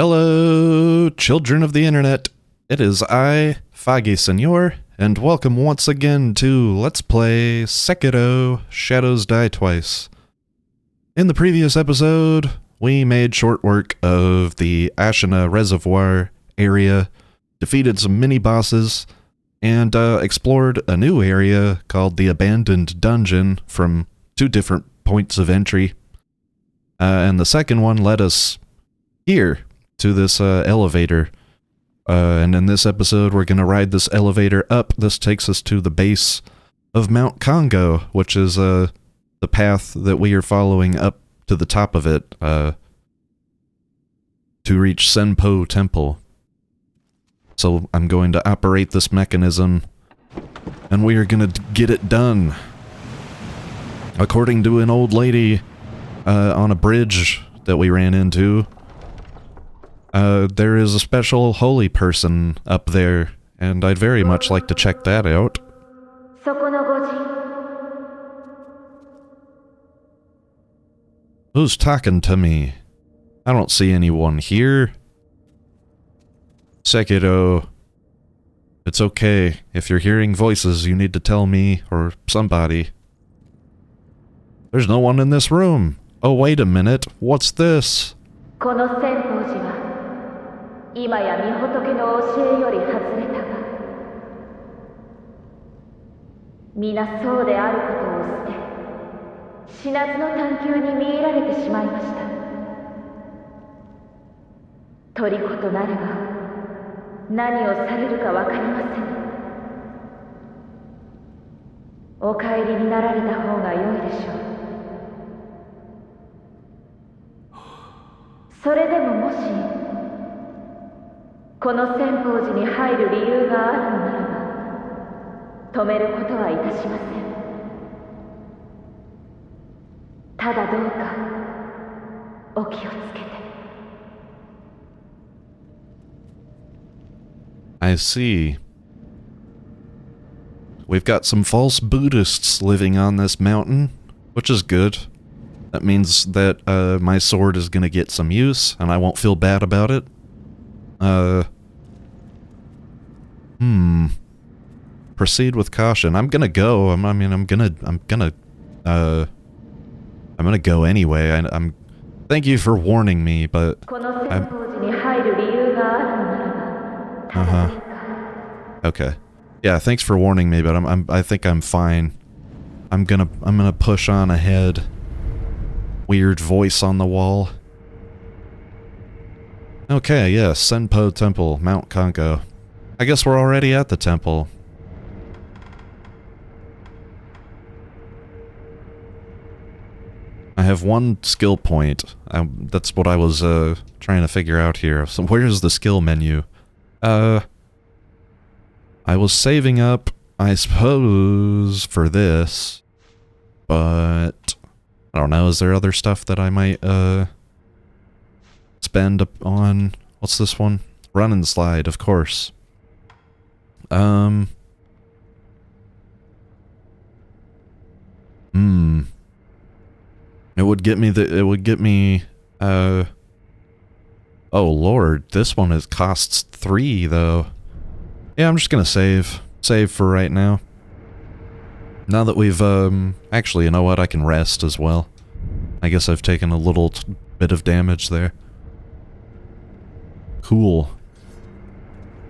Hello, children of the internet. It is I, foggyseñor, and welcome once again to Let's Play Sekiro: Shadows Die Twice. In the previous episode, we made short work of the Ashina reservoir area, defeated some mini-bosses, and explored a new area called the Abandoned Dungeon from two different points of entry. And the second one led us here to this elevator. And in this episode, we're going to ride this elevator up. This takes us to the base of Mount Kongo, which is the path that we are following up to the top of it to reach Senpou Temple. So I'm going to operate this mechanism, and we are going to get it done. According to an old lady on a bridge that we ran into, there is a special holy person up there, and I'd very much like to check that out. Who's talking to me? I don't see anyone here. Sekiro. It's okay. If you're hearing voices, you need to tell me or somebody. There's no one in this room. Oh, wait a minute. What's this? 今や御仏の教えより外れたが、皆そうであることを捨て、死なずの探求に見入られてしまいました。虜となれば何をされるかわかりません。お帰りになられた方が良いでしょう。それでももしこの千宝寺に入る理由があるのならば、止めることはいたしません。ただどうかお気をつけて。I see. We've got some false Buddhists living on this mountain, which is good. That means that my sword is going to get some use, and I won't feel bad about it. Proceed with caution. I'm gonna go. I'm gonna go anyway. Thank you for warning me, but okay. Yeah, thanks for warning me, but I think I'm fine. I'm gonna push on ahead. Weird voice on the wall. Okay, yes, Senpou Temple, Mount Kongo. I guess we're already at the temple. I have one skill point. That's what I was trying to figure out here. So where's the skill menu? I was saving up, I suppose, for this. But I don't know, is there other stuff that I might spend on? What's this one? Run and slide, of course. It would get me oh lord, this one costs 3 though. Yeah, I'm just gonna save for right now. Now that we've actually, you know what, I can rest as well. I guess I've taken a little bit of damage there. Cool.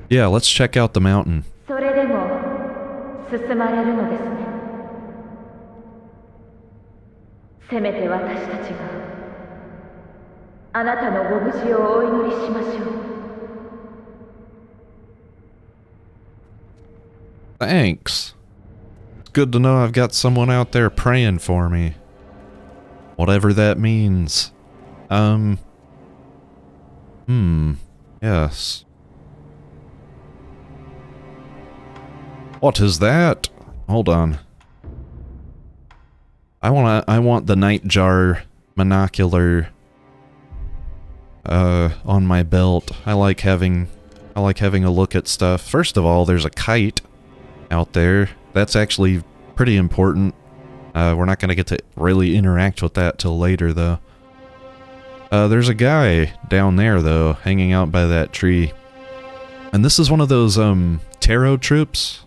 Yeah, let's check out the mountain. Thanks. It's good to know I've got someone out there praying for me. Whatever that means. Yes. What is that? Hold on. I want the nightjar monocular on my belt. I like having a look at stuff. First of all, there's a kite out there. That's actually pretty important. We're not going to get to really interact with that till later though. There's a guy down there, though, hanging out by that tree. And this is one of those, tarot troops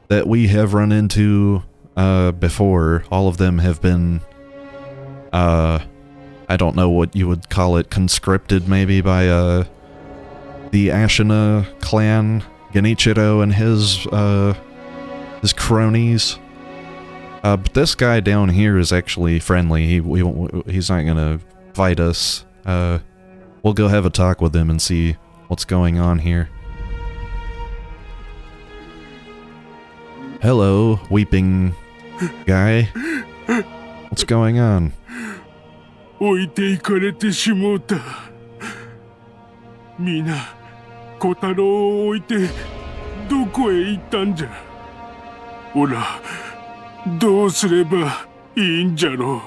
that we have run into, before. All of them have been, I don't know what you would call it, conscripted maybe by, the Ashina clan, Genichiro and his cronies. But this guy down here is actually friendly. He's not gonna fight us. We'll go have a talk with him and see what's going on here. Hello, weeping guy. What's going on? 置いていかれてしもうた。みんな、小太郎を置いてどこへ行ったんじゃ。おら、どうすればいいんじゃろう。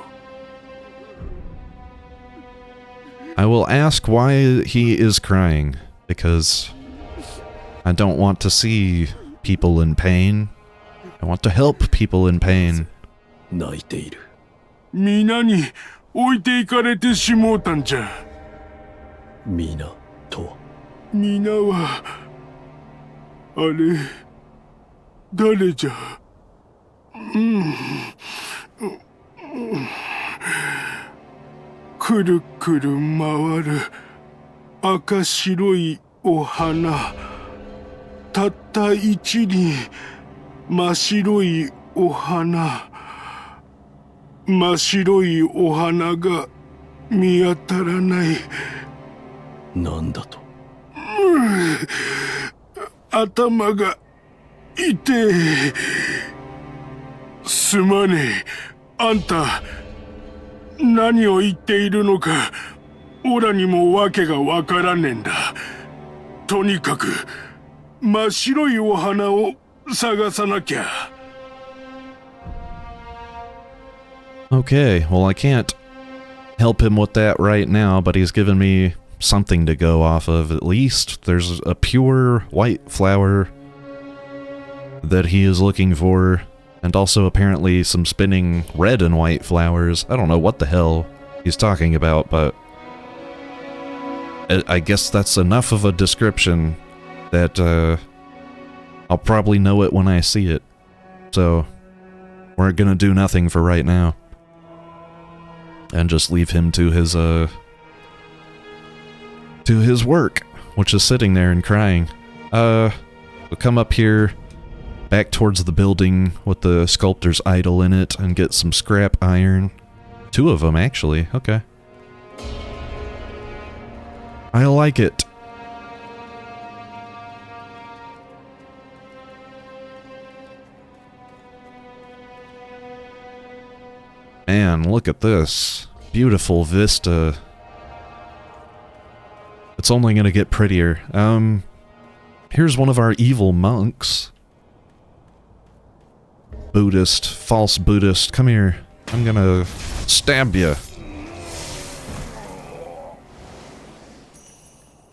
I will ask why he is crying, because I don't want to see people in pain. I want to help people in pain. 泣いている。皆に置いていかれてしもうたんじゃ。皆とは。皆は、あれ、誰じゃ。くるくる回る赤白いお花。たった一輪真っ白いお花。真っ白いお花が見当たらない。なんだと。頭が痛え。すまねえ。あんた何を言っているのかオラにも訳がわからねえんだ。とにかく真っ白いお花を探さなきゃ。Okay, well I can't help him with that right now, but he's given me something to go off of at least. There's a pure white flower that he is looking for, and also apparently some spinning red and white flowers. I don't know what the hell he's talking about, but I guess that's enough of a description that I'll probably know it when I see it. So we're gonna do nothing for right now. And just leave him to his work, which is sitting there and crying. We'll come up here, back towards the building with the sculptor's idol in it, and get some scrap iron. 2 of them, actually. Okay. I like it. Man, look at this. Beautiful vista. It's only gonna get prettier. Here's one of our evil monks. Buddhist, false Buddhist. Come here. I'm gonna stab you.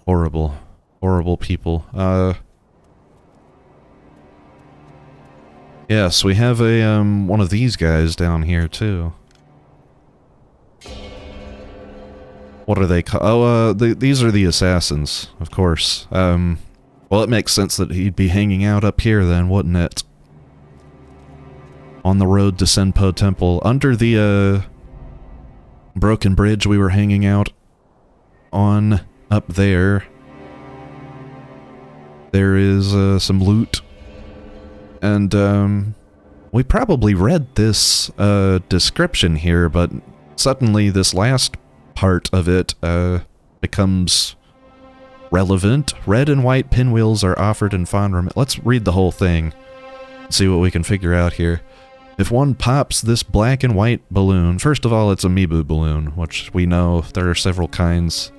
Horrible. Horrible people. Yes, we have a, one of these guys down here, too. What are they called? Oh, these are the assassins, of course. Well, it makes sense that he'd be hanging out up here then, wouldn't it? On the road to Senpou Temple, under the, broken bridge we were hanging out on up there. There is, some loot. And, we probably read this, description here, but suddenly this last part of it, becomes relevant. Red and white pinwheels are offered in fond Let's read the whole thing. See what we can figure out here. If one pops this black and white balloon, first of all, it's a Mibu balloon, which we know there are several kinds.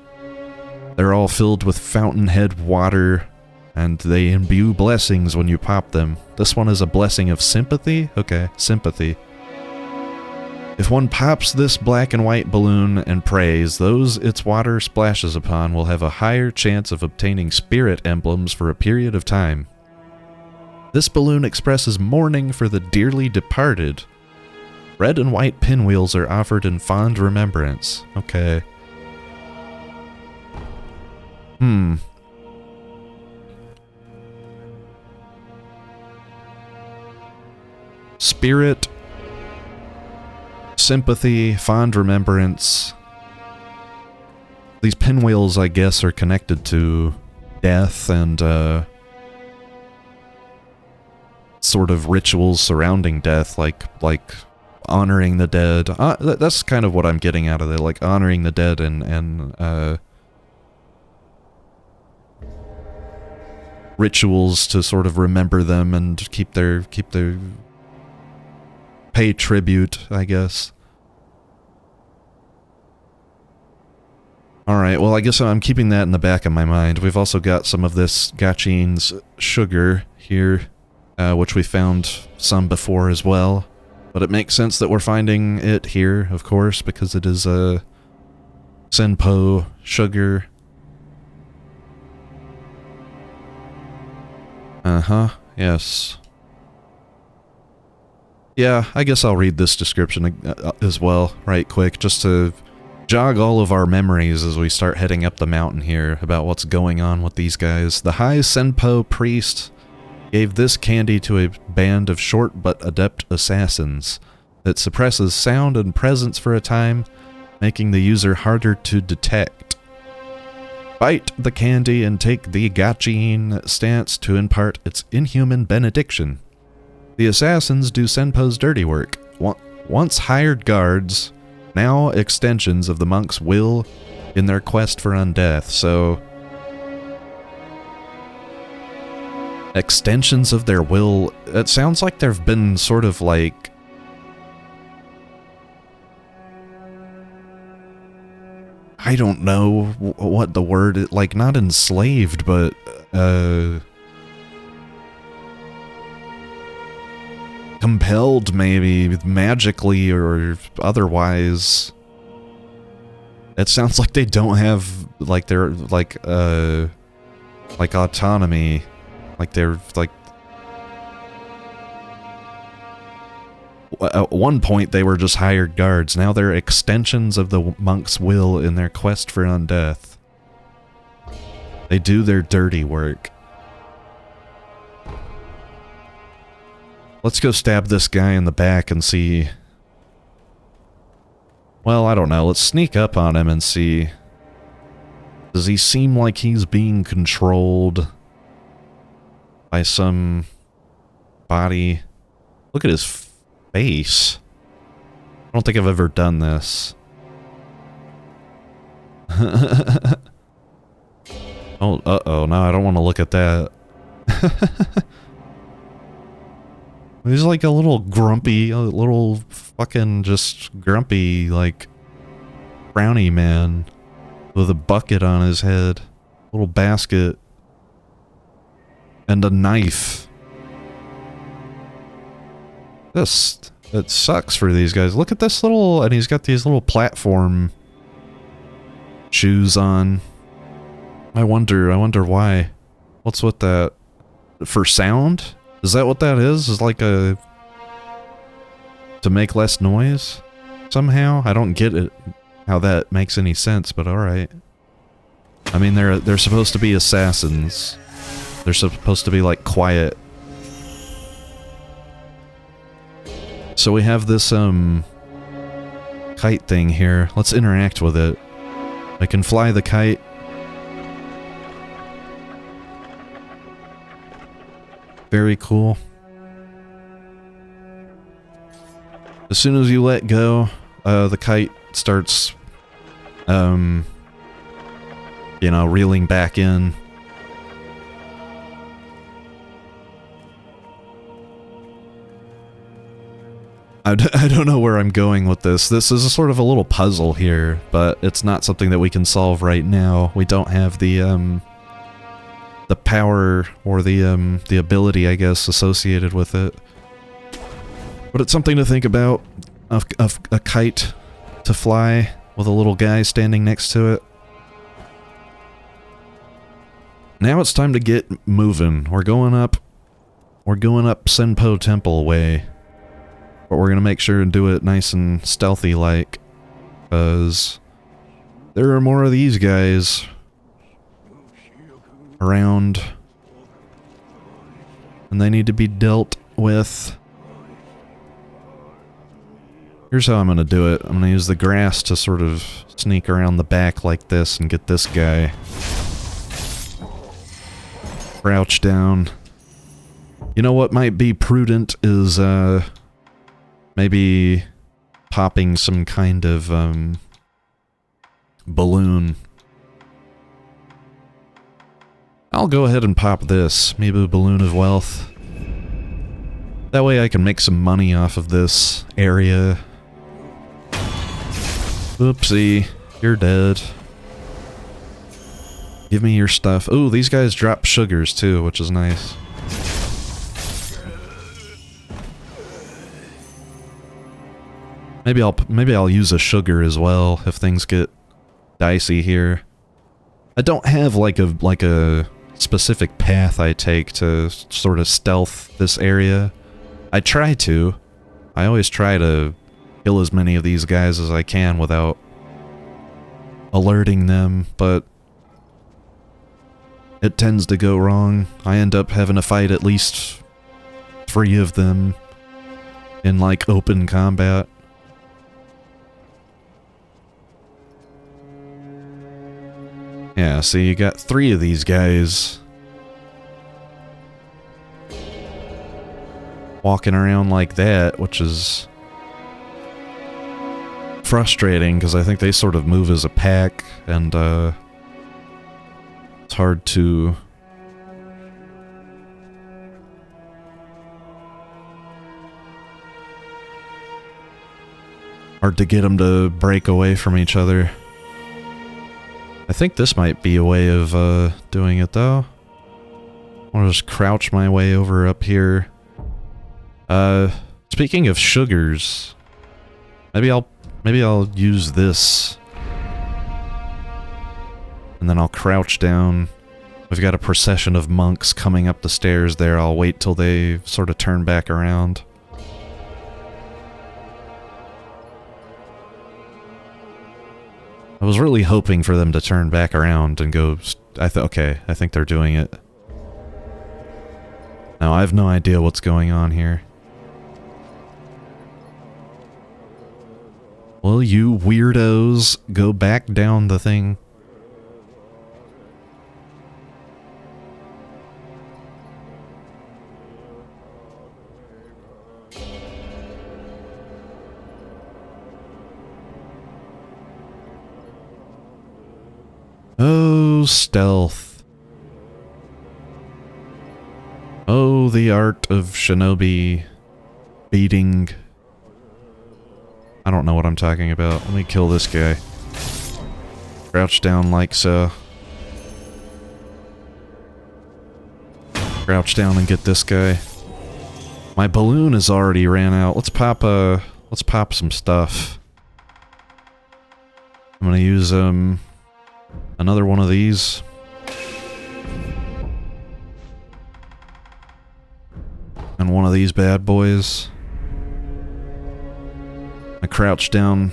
They're all filled with fountainhead water, and they imbue blessings when you pop them. This one is a blessing of sympathy? Okay, sympathy. If one pops this black and white balloon and prays, those its water splashes upon will have a higher chance of obtaining spirit emblems for a period of time. This balloon expresses mourning for the dearly departed. Red and white pinwheels are offered in fond remembrance. Okay. Spirit, sympathy, fond remembrance. These pinwheels, I guess, are connected to death and sort of rituals surrounding death, like honoring the dead. That's kind of what I'm getting out of it, like honoring the dead and rituals to sort of remember them and keep their pay tribute, I guess. Alright, well I guess I'm keeping that in the back of my mind. We've also got some of this Gachin's sugar here, which we found some before as well. But it makes sense that we're finding it here, of course, because it is a Senpou sugar. Yes. Yeah, I guess I'll read this description as well, right quick, just to jog all of our memories as we start heading up the mountain here about what's going on with these guys. The high Senpou priest gave this candy to a band of short but adept assassins. It suppresses sound and presence for a time, making the user harder to detect. Bite the candy and take the Gachin stance to impart its inhuman benediction. The assassins do Senpou's dirty work. Once hired guards, now extensions of the monk's will in their quest for undeath. So, extensions of their will. It sounds like there have been sort of like I don't know what the word is, like not enslaved, but compelled maybe magically or otherwise. It sounds like they don't have like they're like autonomy, like they're like at one point they were just hired guards. Now they're extensions of the monk's will in their quest for undeath. They do their dirty work. Let's go stab this guy in the back and see. Well, I don't know. Let's sneak up on him and see. Does he seem like he's being controlled by some body? Look at his face. I don't think I've ever done this. Oh, uh-oh. No, I don't want to look at that. He's like a little grumpy, a little fucking just grumpy, like, brownie man with a bucket on his head, a little basket, and a knife. It sucks for these guys. Look at this little, and he's got these little platform shoes on. I wonder why. What's with that? For sound? Is that what that is? Is like a... to make less noise? Somehow? I don't get it, how that makes any sense, but alright. I mean, they're supposed to be assassins. They're supposed to be, like, quiet. So we have this, kite thing here. Let's interact with it. I can fly the kite. Very cool. As soon as you let go, the kite starts, you know, reeling back in. I don't know where I'm going with this. This is a sort of a little puzzle here, but it's not something that we can solve right now. We don't have the power or the ability, I guess, associated with it. But it's something to think about. A kite to fly with a little guy standing next to it. Now it's time to get moving. We're going up Senpou Temple way. But we're gonna make sure and do it nice and stealthy-like, because there are more of these guys around, and they need to be dealt with. Here's how I'm gonna do it. I'm gonna use the grass to sort of sneak around the back like this and get this guy. Crouch down. You know what might be prudent is, maybe popping some kind of, balloon. I'll go ahead and pop this. Maybe a balloon of wealth. That way I can make some money off of this area. Oopsie. You're dead. Give me your stuff. Ooh, these guys drop sugars too, which is nice. Maybe I'll use a sugar as well if things get dicey here. I don't have like a specific path I take to sort of stealth this area. I try to. I always try to kill as many of these guys as I can without alerting them, but it tends to go wrong. I end up having to fight at least 3 of them in like open combat. Yeah, so you got 3 of these guys walking around like that, which is frustrating because I think they sort of move as a pack, and it's hard to get them to break away from each other. I think this might be a way of doing it though. I'll just crouch my way over up here. Speaking of sugars, maybe I'll use this. And then I'll crouch down. We've got a procession of monks coming up the stairs there. I'll wait till they sort of turn back around. I was really hoping for them to turn back around and go... Okay, I think they're doing it. Now, I have no idea what's going on here. Will you weirdos go back down the thing? Oh, stealth. Oh, the art of shinobi beating. I don't know what I'm talking about. Let me kill this guy. Crouch down like so. Crouch down and get this guy. My balloon has already ran out. Let's pop some stuff. I'm gonna use another one of these. And one of these bad boys. I crouch down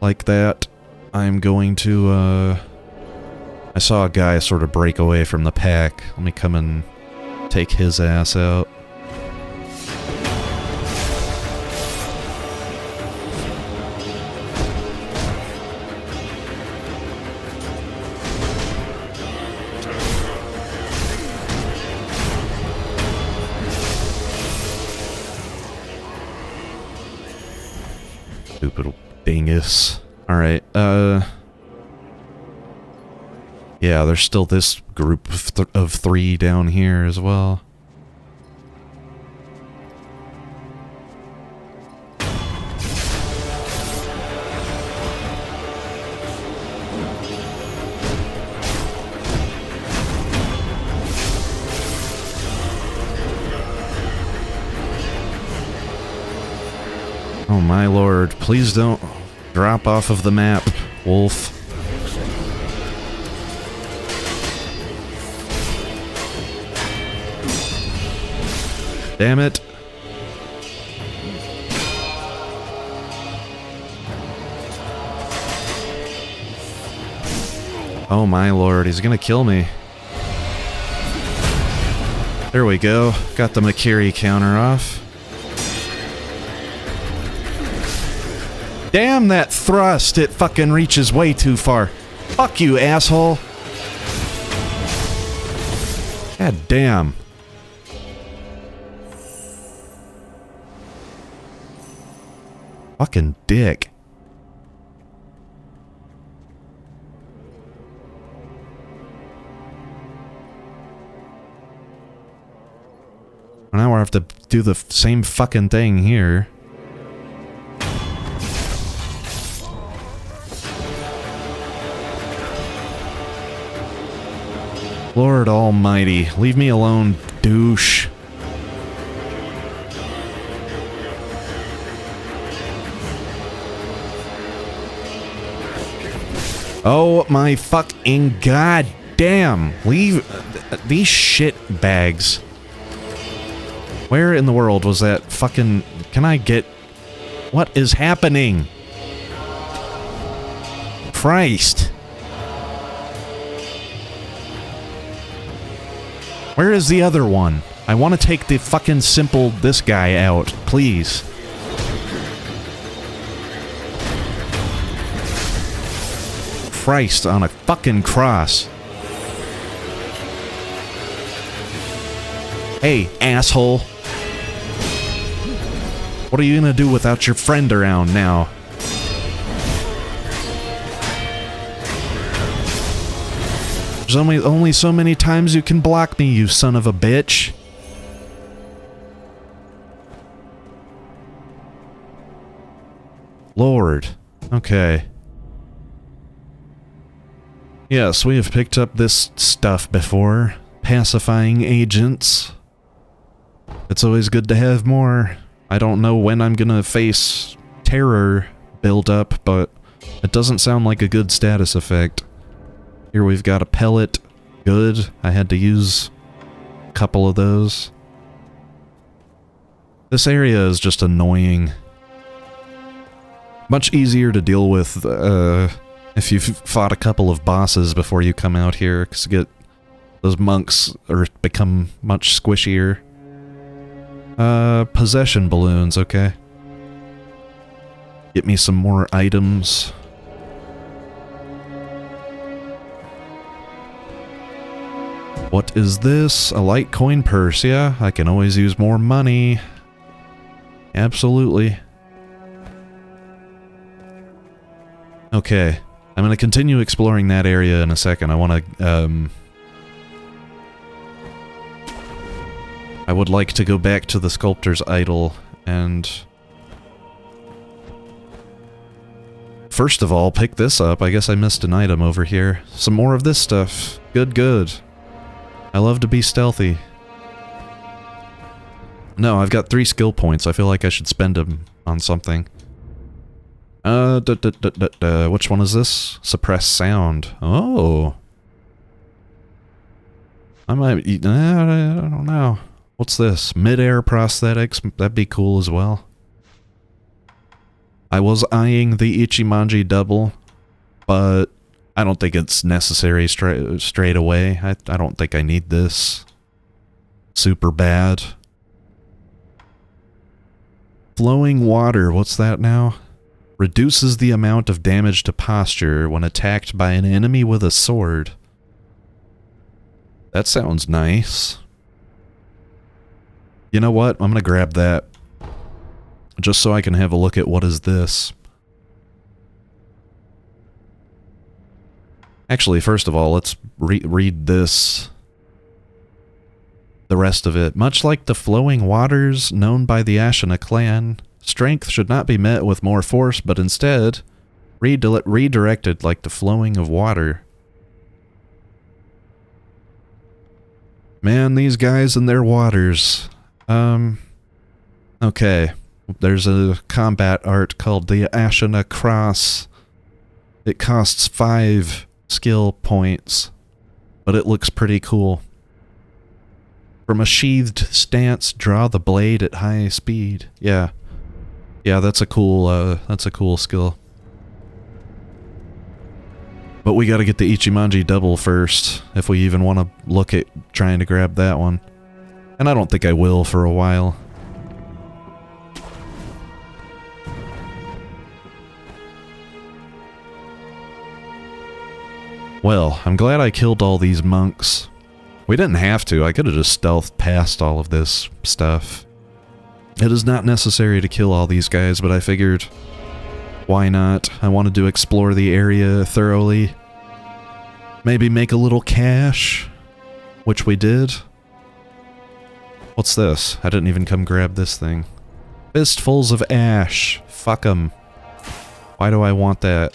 like that. I'm going to, I saw a guy sort of break away from the pack. Let me come and take his ass out. Stupid dingus. Alright, yeah, there's still this group of 3 down here as well. Oh my lord, please don't drop off of the map, wolf. Damn it. Oh my lord, he's gonna kill me. There we go. Got the Makiri counter off. Damn that thrust, it fucking reaches way too far. Fuck you, asshole. God damn. Fucking dick. Now I have to do the same fucking thing here. Lord almighty, leave me alone, douche. Oh my fucking god damn. Leave these shit bags. Where in the world was that fucking... Can I get... What is happening? Christ. Where is the other one? I want to take the fucking simple this guy out, please. Christ on a fucking cross. Hey, asshole. What are you gonna do without your friend around now? There's only so many times you can block me, you son of a bitch. Lord. Okay. Yes, we have picked up this stuff before. Pacifying agents. It's always good to have more. I don't know when I'm gonna face terror build up, but it doesn't sound like a good status effect. Here we've got a pellet. Good. I had to use a couple of those. This area is just annoying. Much easier to deal with if you've fought a couple of bosses before you come out here, because those monks become much squishier. Possession balloons, okay. Get me some more items. What is this? A light coin purse, yeah? I can always use more money. Absolutely. Okay. I'm gonna continue exploring that area in a second. I wanna, I would like to go back to the sculptor's idol and... First of all, pick this up. I guess I missed an item over here. Some more of this stuff. Good, good. I love to be stealthy. No, I've got 3 skill points. I feel like I should spend them on something. Which one is this? Suppress sound. Oh. I might... I don't know. What's this? Mid-air prosthetics? That'd be cool as well. I was eyeing the Ichimonji double, but I don't think it's necessary straight away. I don't think I need this. Super bad. Flowing water, what's that now? Reduces the amount of damage to posture when attacked by an enemy with a sword. That sounds nice. You know what? I'm gonna grab that. Just so I can have a look at what is this. Actually, first of all, let's read this. The rest of it. Much like the flowing waters known by the Ashina clan, strength should not be met with more force, but instead redirected like the flowing of water. Man, these guys and their waters. Okay. There's a combat art called the Ashina Cross. It costs 5 skill points, but it looks pretty cool. From a sheathed stance, draw the blade at high speed. Yeah. Yeah, that's a cool skill. But we gotta get the Ichimonji double first, if we even want to look at trying to grab that one. And I don't think I will for a while. Well, I'm glad I killed all these monks. We didn't have to. I could have just stealthed past all of this stuff. It is not necessary to kill all these guys, but I figured, why not? I wanted to explore the area thoroughly. Maybe make a little cache, which we did. What's this? I didn't even come grab this thing. Fistfuls of ash. Fuck 'em. Why do I want that?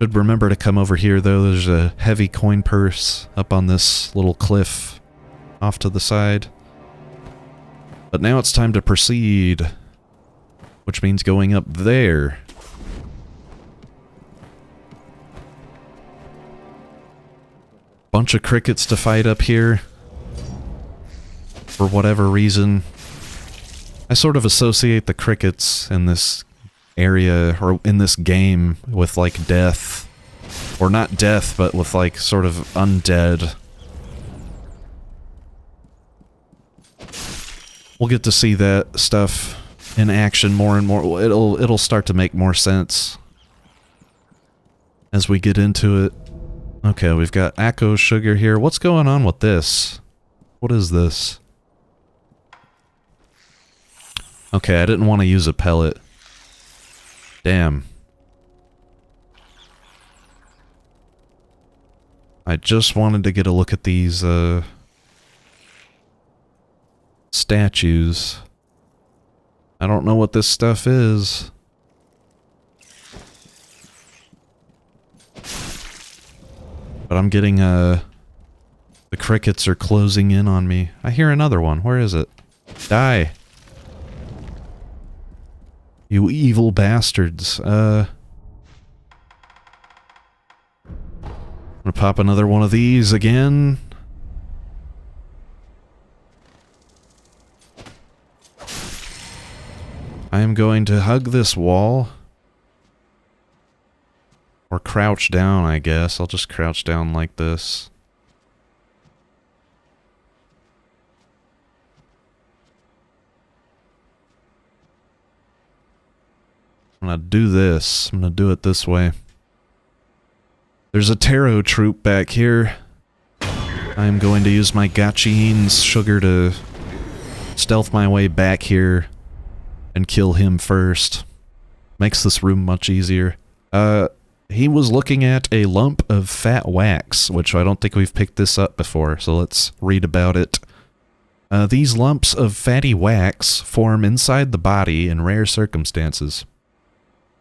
Should remember to come over here, though. There's a heavy coin purse up on this little cliff off to the side. But now it's time to proceed, which means going up there. Bunch of crickets to fight up here. For whatever reason. I sort of associate the crickets in this area, or in this game, with like death. Or not death, but with like sort of undead. We'll get to see that stuff in action more and more. It'll start to make more sense as we get into it. Okay, we've got Akko sugar here. What's going on with this? What is this? Okay, I didn't want to use a pellet. Damn. I just wanted to get a look at these, statues. I don't know what this stuff is. But I'm getting, the crickets are closing in on me. I hear another one. Where is it? Die. You evil bastards. I'm gonna pop another one of these again. I am going to hug this wall. Or crouch down, I guess. I'll just crouch down like this. I'm gonna do this. I'm gonna do it this way. There's a tarot troop back here. I'm going to use my Gachine's sugar to stealth my way back here and kill him first. Makes this room much easier. He was looking at a lump of fat wax, which I don't think we've picked this up before, so let's read about it. These lumps of fatty wax form inside the body in rare circumstances.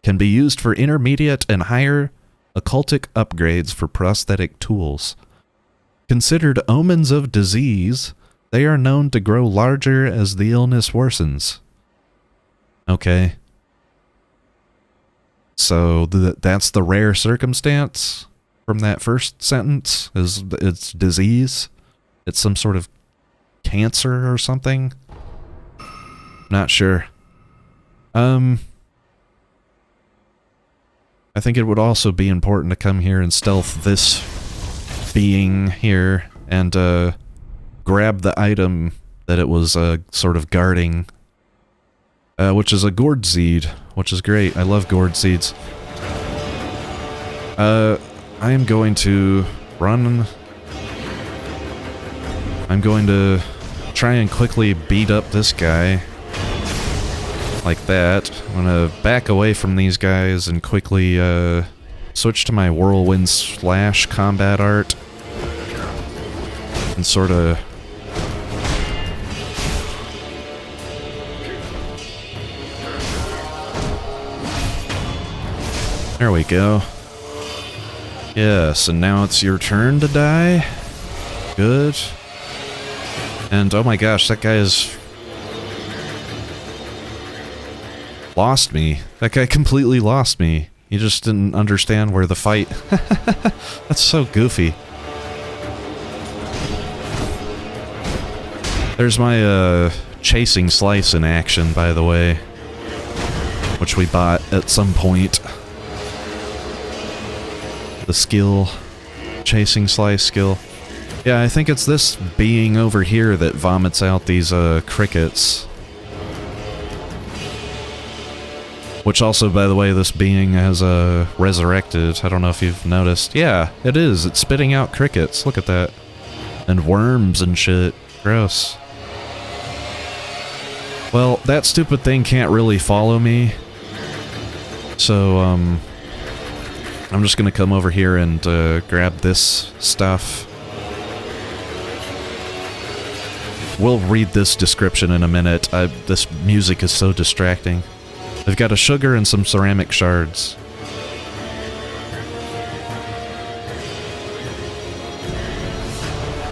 Can be used for intermediate and higher occultic upgrades for prosthetic tools. Considered omens of disease, they are known to grow larger as the illness worsens. Okay. So that's the rare circumstance from that first sentence, is it's disease? It's some sort of cancer or something? Not sure. I think it would also be important to come here and stealth this being here and grab the item that it was sort of guarding, which is a gourd seed, which is great. I love gourd seeds. I am going to run. I'm going to try and quickly beat up this guy. Like that. I'm gonna back away from these guys and quickly switch to my whirlwind slash combat art and sort of there we go. Yes, and now it's your turn to die. Good. And oh my gosh, that guy is lost me. That guy completely lost me. He just didn't understand where the fight... That's so goofy. There's my chasing slice in action, by the way. which we bought at some point. The skill, chasing slice skill. Yeah, I think it's this being over here that vomits out these crickets. Which also, by the way, this being has resurrected. I don't know if you've noticed. Yeah, it is. It's spitting out crickets. Look at that. And worms and shit. Gross. Well, that stupid thing can't really follow me. So, I'm just gonna come over here and grab this stuff. We'll read this description in a minute. This music is so distracting. They've got a sugar and some ceramic shards.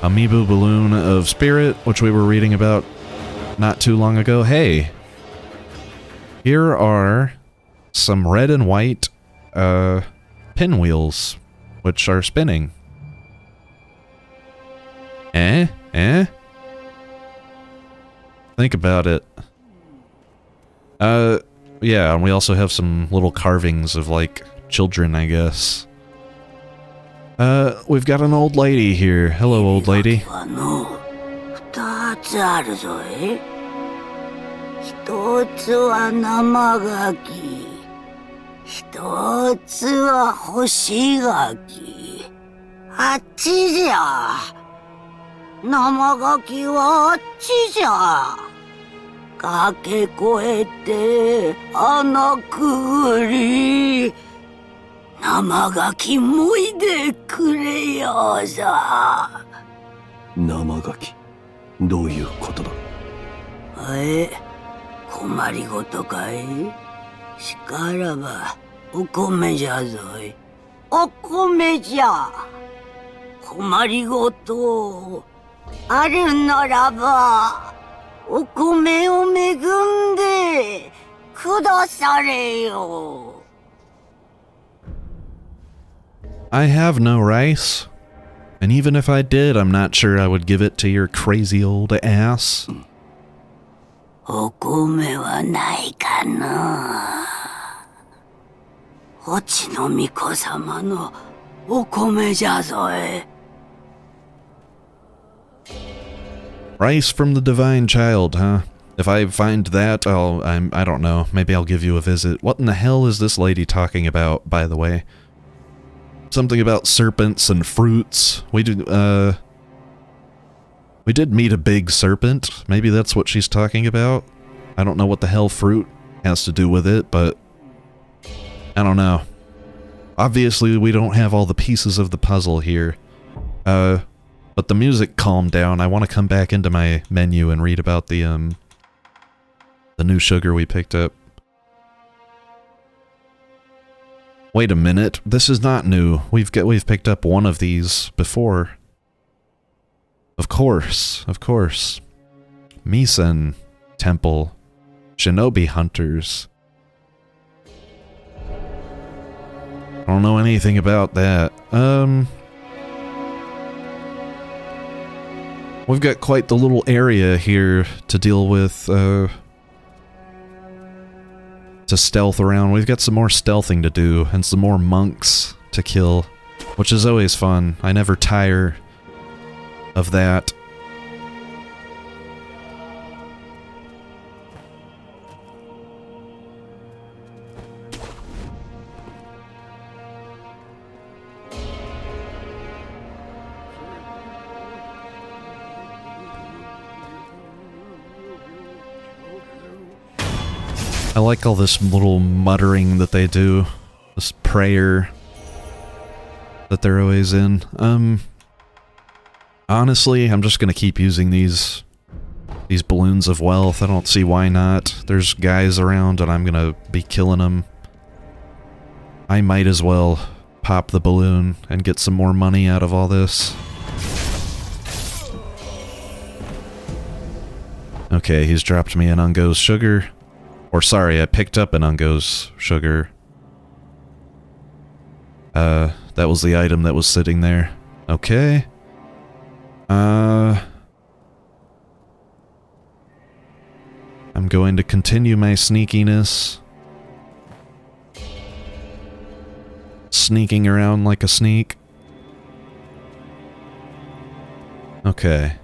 Amiibo balloon of spirit, which we were reading about not too long ago. Hey, here are some red and white pinwheels, which are spinning. Think about it. Yeah, and we also have some little carvings of, like, children, I guess. We've got an old lady here. Hello, old lady. 2つあるぞい。一つは生ガキ、一つは干しガキ。あっちじゃ。生ガキはあっちじゃ。駆け越えて穴くぐり。生ガキもいでくれよさ。生ガキ、どういうことだ。困りごとかい。しからばお米じゃぞい。お米じゃ。困りごとあるならばお米を恵んでくだされよ。I have no rice. And even if I did, I'm not sure I would give it to your crazy old ass. お米はないかな。おちの巫女様のお米じゃぞえ。Rice from the divine child, huh? If I find that, I don't know. Maybe I'll give you a visit. What in the hell is this lady talking about, by the way? Something about serpents and fruits. We did meet a big serpent. Maybe that's what she's talking about. I don't know what the hell fruit has to do with it, but I don't know. Obviously, we don't have all the pieces of the puzzle here. But the music calmed down. I want to come back into my menu and read about the new sugar we picked up. Wait a minute, this is not new. We've picked up one of these before. Of course. Senpou Temple. Shinobi hunters. I don't know anything about that. We've got quite the little area here to deal with, to stealth around. We've got some more stealthing to do, and some more monks to kill, which is always fun. I never tire of that. I like all this little muttering that they do. This prayer that they're always in. Honestly, I'm just gonna keep using these balloons of wealth. I don't see why not. There's guys around and I'm gonna be killing them. I might as well pop the balloon and get some more money out of all this. Okay, he's dropped me an Ungo's sugar. Or sorry, I picked up an Ungo's sugar. That was the item that was sitting there. Okay. I'm going to continue my sneakiness sneaking around like a sneak. Okay.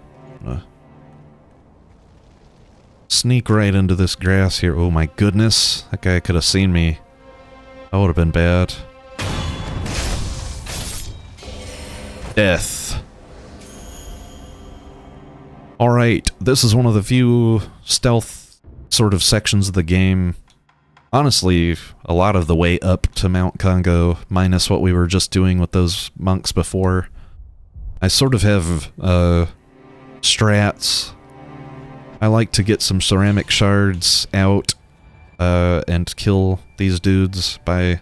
Sneak right into this grass here. Oh my goodness. That guy could have seen me. That would have been bad. Death. Alright, this is one of the few stealth sort of sections of the game. Honestly, a lot of the way up to Mount Kongo, minus what we were just doing with those monks before. I sort of have, strats. I like to get some ceramic shards out, and kill these dudes by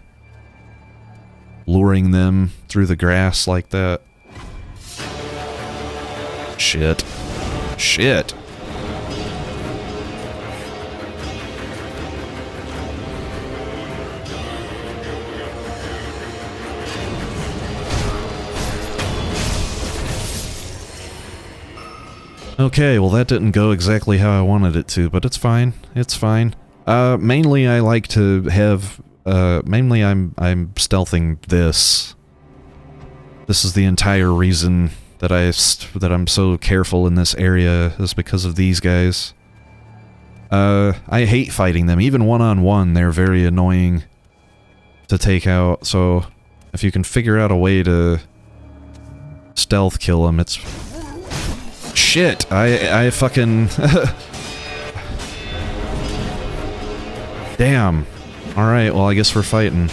luring them through the grass like that. Shit. Shit. Okay, well that didn't go exactly how I wanted it to, but it's fine. It's fine. Mainly I like to have, mainly I'm stealthing this. This is the entire reason that I'm so careful in this area, is because of these guys. I hate fighting them. Even one-on-one, they're very annoying to take out, so if you can figure out a way to stealth kill them, it's... Shit! I fucking... Damn. Alright, well I guess we're fighting.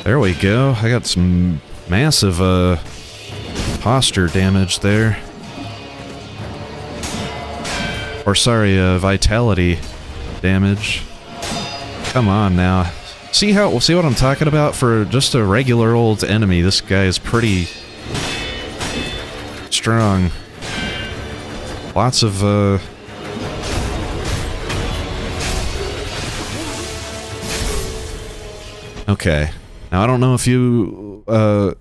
There we go. I got some massive, posture damage there. Or sorry, vitality damage. Come on now. See what I'm talking about? For just a regular old enemy, this guy is pretty strong. Lots of, Okay. Now, I don't know if you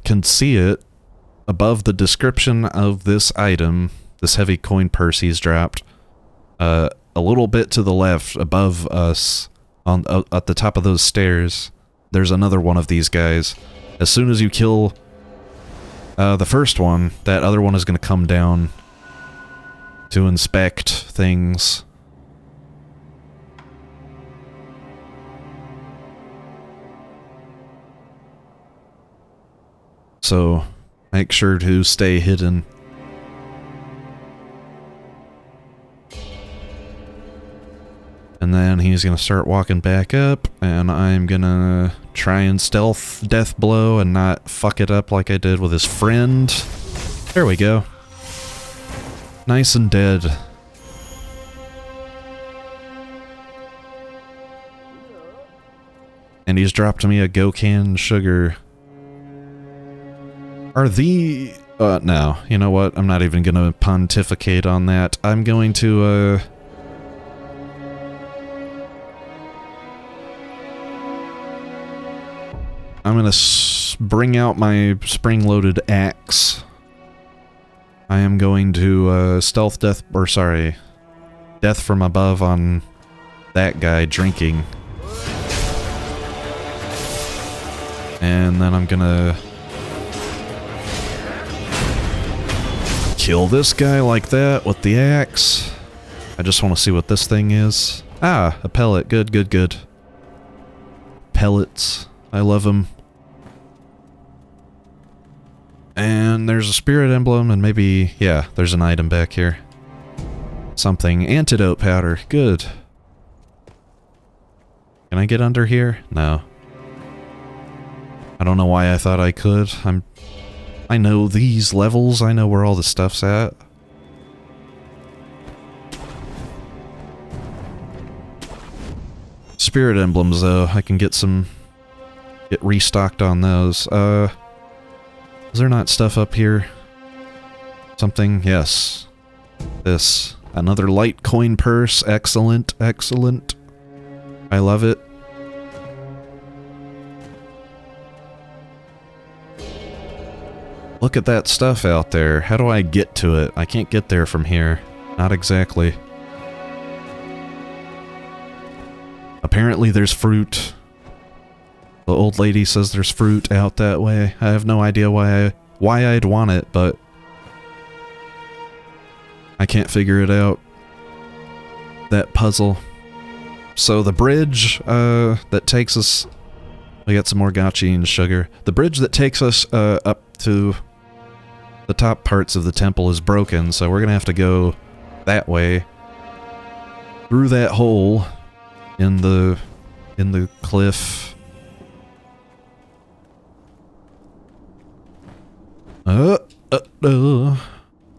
can see it above the description of this item, this heavy coin purse he's dropped. A little bit to the left, above us, at the top of those stairs, there's another one of these guys. As soon as you kill the first one, that other one is going to come down to inspect things. So, make sure to stay hidden. And then he's gonna start walking back up, and I'm gonna try and stealth death blow and not fuck it up like I did with his friend. There we go. Nice and dead. And he's dropped me a Gokan sugar. Are the... no. You know what? I'm not even gonna pontificate on that. I'm going to, I'm gonna bring out my spring-loaded axe. I am going to, stealth death... or sorry... death from above on that guy drinking. And then I'm gonna... kill this guy like that with the axe. I just want to see what this thing is. Ah, a pellet. Good, good, good. Pellets. I love them. And there's a spirit emblem, and maybe... yeah, there's an item back here. Something. Antidote powder. Good. Can I get under here? No. I don't know why I thought I could. I know these levels. I know where all the stuff's at. Spirit emblems, though. I can get some... get restocked on those. Is there not stuff up here? Something? Yes. This. Another light coin purse. Excellent. Excellent. I love it. Look at that stuff out there. How do I get to it? I can't get there from here. Not exactly. Apparently there's fruit. The old lady says there's fruit out that way. I have no idea why I'd want it, but I can't figure it out. That puzzle. So the bridge that takes us... We got some more gachi and sugar. The bridge that takes us up to the top parts of the temple is broken, so we're gonna have to go that way. Through that hole in the cliff.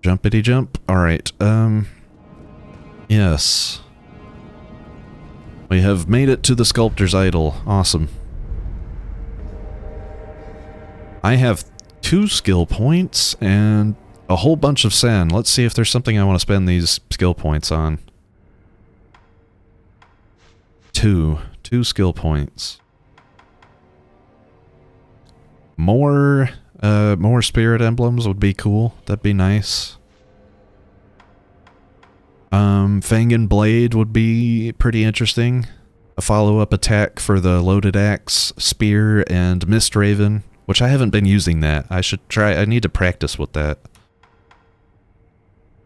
Jumpity jump. Alright, yes. We have made it to the sculptor's idol. Awesome. I have 2 skill points and a whole bunch of sen. Let's see if there's something I want to spend these skill points on. 2 skill points. More spirit emblems would be cool. That'd be nice. Fang and Blade would be pretty interesting. A follow-up attack for the Loaded Axe, Spear, and Mist Raven, which I haven't been using that. I should try. I need to practice with that.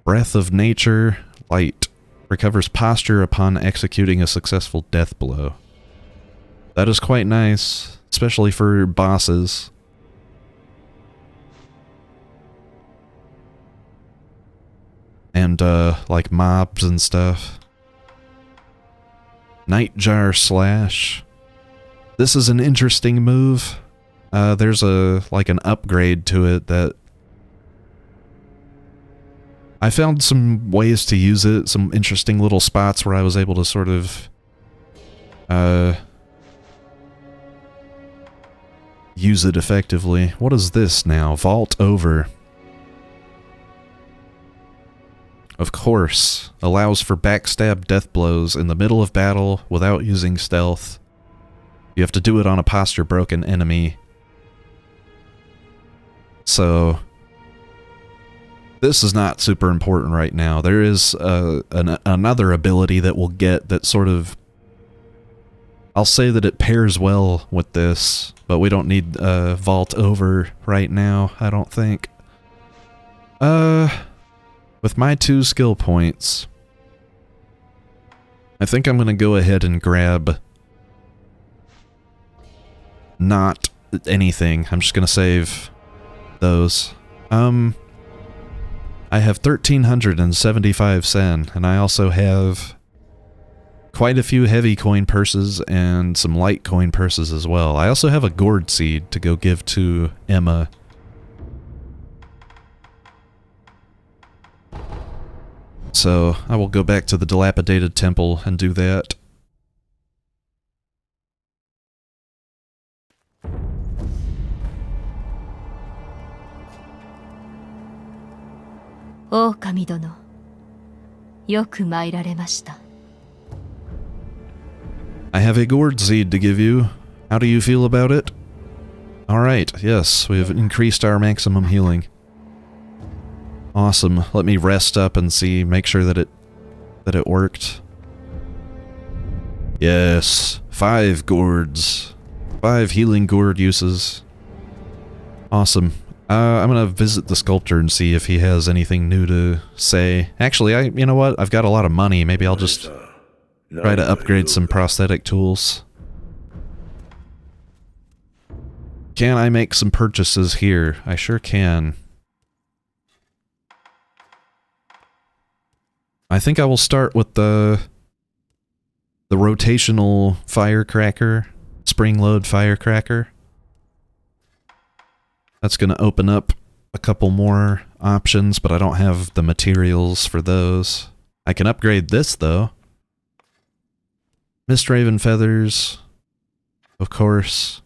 Breath of Nature, Light. Recovers posture upon executing a successful death blow. That is quite nice, especially for bosses. And, like mobs and stuff. Nightjar Slash. This is an interesting move. There's like an upgrade to it that... I found some ways to use it, some interesting little spots where I was able to sort of... use it effectively. What is this now? Vault over. Of course, allows for backstab death blows in the middle of battle without using stealth. You have to do it on a posture broken enemy. So, this is not super important right now. There is another ability that we'll get that sort of... I'll say that it pairs well with this, but we don't need Vault over right now, I don't think. With my 2 skill points, I think I'm going to go ahead and grab not anything. I'm just going to save those. I have 1,375 sen, and I also have quite a few heavy coin purses and some light coin purses as well. I also have a gourd seed to go give to Emma. So, I will go back to the dilapidated temple and do that. Okami dono, yoku mairamashita. I have a gourd seed to give you. How do you feel about it? Alright, yes, we have increased our maximum healing. Awesome. Let me rest up and see, make sure that it worked. Yes, 5 gourds. 5 healing gourd uses. Awesome. I'm gonna visit the sculptor and see if he has anything new to say. Actually, you know what? I've got a lot of money. Maybe I'll just try to upgrade some prosthetic tools. Can I make some purchases here? I sure can. I think I will start with the rotational firecracker, spring-load firecracker. That's going to open up a couple more options, but I don't have the materials for those. I can upgrade this, though. Mist Raven Feathers, of course.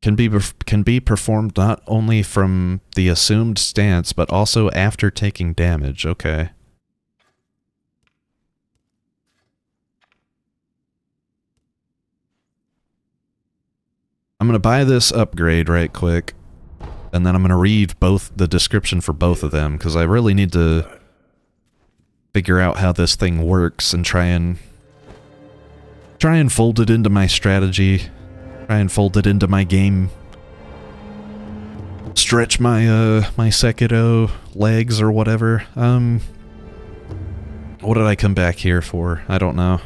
Can be performed not only from the assumed stance, but also after taking damage. Okay. I'm going to buy this upgrade right quick, and then I'm going to read both the description for both of them, because I really need to figure out how this thing works and try and fold it into my strategy, try and fold it into my game, stretch my my Sekiro legs or whatever. What did I come back here for? I don't know.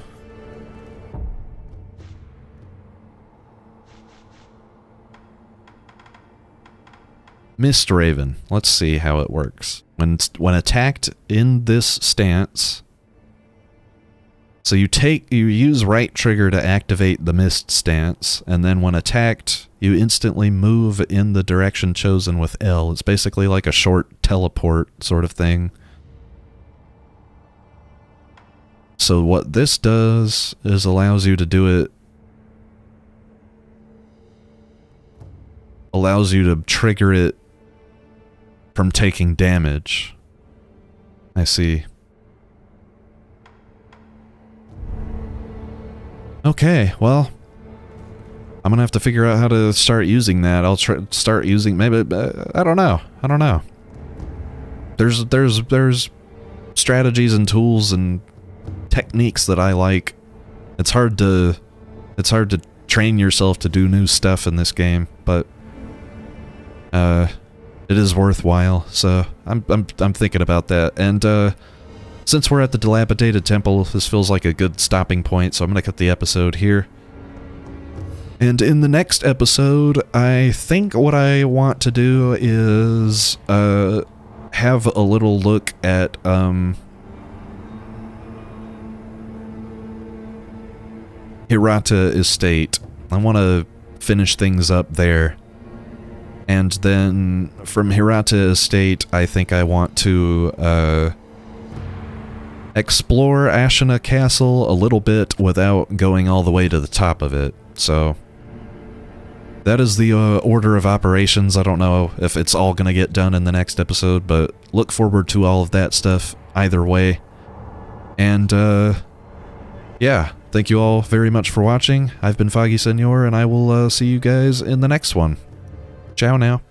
Mist Raven. Let's see how it works. When attacked in this stance, so you use right trigger to activate the mist stance, and then when attacked, you instantly move in the direction chosen with L. It's basically like a short teleport sort of thing. So what this does is allows you to do it, allows you to trigger it from taking damage. I see. Okay, well, I'm gonna have to figure out how to start using that. I'll start using, maybe, I don't know. There's strategies and tools and techniques that I like. It's hard to train yourself to do new stuff in this game, but it is worthwhile, so I'm thinking about that. And since we're at the dilapidated temple, this feels like a good stopping point, so I'm gonna cut the episode here. And in the next episode, I think what I want to do is have a little look at Hirata Estate. I want to finish things up there. And then from Hirata Estate, I think I want to explore Ashina Castle a little bit without going all the way to the top of it. So that is the order of operations. I don't know if it's all going to get done in the next episode, but look forward to all of that stuff either way. And yeah, thank you all very much for watching. I've been foggyseñor, and I will see you guys in the next one. Ciao now.